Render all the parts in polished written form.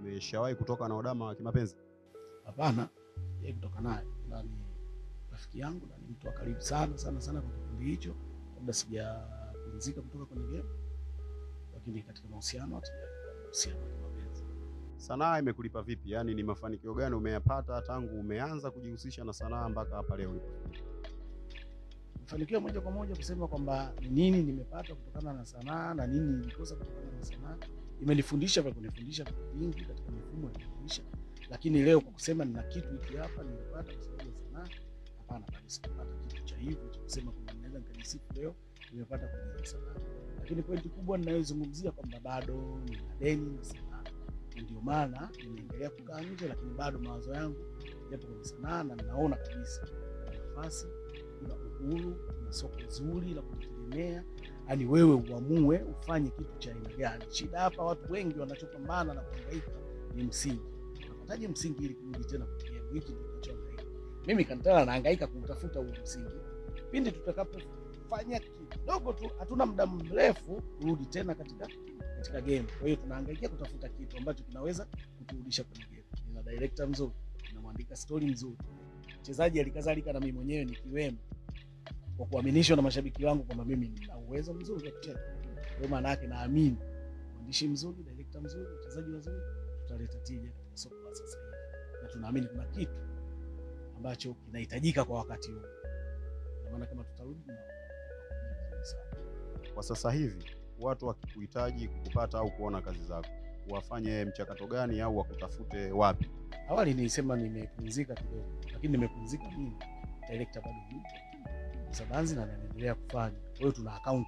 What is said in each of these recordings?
umeshawahi kutoka na Odama wa kimapenzi? Hapana, yeye kutoka naye na ni rafiki yangu na ni mtu wa karibu sana sana sana kwa kipindi hicho, kabla sijapumzika kutoka kwenye game, lakini katika mahusiano mahusiano ya kimapenzi. Sanaa imekulipa vipi? Yaani ni mafanikio gani umeyapata tangu umeanza kujihusisha na sanaa mpaka hapa leo ulipofikia? Mafanikio moja kwa moja kusema kwamba ni nini nimepata kutokana na sanaa na nini nilikosa kutokana na sanaa, imenifundisha vya kunifundisha vitu vingi katika mifumo ya kufundisha, lakini leo kwa kusema nina kitu hiki hapa nimepata kwa sababu ya sanaa, hapana, bado sijapata kitu cha hivyo cha kusema kwamba naweza nikajisifu leo nimepata kwa sanaa. Lakini pointi kubwa ninayozungumzia kwamba bado nina deni na sanaa, ndio maana nimeendelea kukaa nje, lakini bado mawazo yangu yapo kwenye sanaa na ninaona kabisa nafasi, kuna uhuru, kuna soko zuri la kujitegemea, yani wewe uamue ufanye kitu cha aina gani. Shida hapa watu wengi wanachopambana na kuhangaika ni msingi. Unapataje msingi ili kurudi tena kwenye game? Hiki ndio kinachohangaika. Mimi Kantala nahangaika kutafuta huo msingi. Pindi tutakapofanya kidogo tu, hatuna muda mrefu kurudi tena katika game. Kwa hiyo tunahangaikia kutafuta kitu ambacho kinaweza kuturudisha kwenye game. Nina director mzuri, ninamwandika story mzuri, mchezaji alikadhalika na mimi mwenyewe nikiwemo, kwa kuaminishwa na mashabiki wangu kwamba mimi nina uwezo mzuri wa kucheza. Kwa maana yake naamini mwandishi mzuri, director mzuri, wachezaji wazuri, tutaleta tija katika soko la sasa hivi. Na tunaamini kuna kitu ambacho kinahitajika kwa wakati huu. Kwa maana kama tutarudi na kwa sasa hivi watu wakikuhitaji kukupata au kuona kazi zako, wafanye mchakato gani au wakutafute wapi? Awali nilisema nimepumzika kidogo, lakini nimepumzika mimi. Director bado yupo Msabanzi na naendelea kufanya. Kwa hiyo tuna account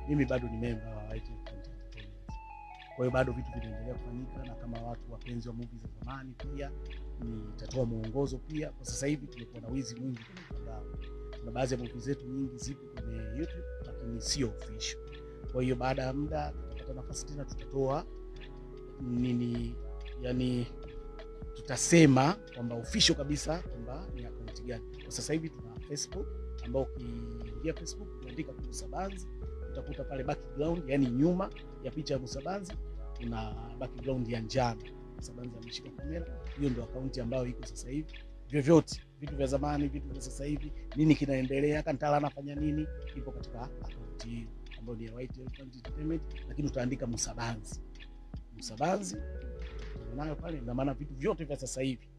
mimi bado ni member wa YTV Entertainment. Kwa hiyo bado vitu vinaendelea kufanyika, na kama watu wapenzi wa movies za zamani pia nitatoa muongozo pia. Kwa sasa hivi tumekuwa na wizi mwingi kwenye mtandao. Kuna baadhi ya movies zetu nyingi zipo kwenye YouTube lakini sio official. Kwa hiyo baada ya muda tutapata nafasi tena tutatoa nini, yani tutasema kwamba official kabisa kwamba ni account gani. Kwa sasa hivi tuna Facebook ambao ukiingia Facebook unaandika Msabanzi utakuta pale background, yani nyuma ya picha ya Msabanzi kuna background ya njano, Msabanzi ameshika kamera. Hiyo ndio account ambayo iko sasa hivi. Vyovyote vitu vya zamani, vitu vya sasa hivi, nini kinaendelea, Kantala anafanya nini, ipo katika account hiyo ambayo ni ya YTV Entertainment, lakini utaandika Msabanzi nayo pale, na maana vitu vyote vya sasa hivi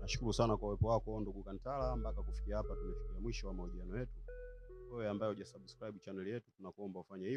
Nashukuru sana kwa uwepo wako ndugu Kantala. Mpaka kufikia hapa tumefikia mwisho wa mahojiano yetu. Wewe ambaye hujasubscribe channel yetu, tunakuomba ufanye hivyo.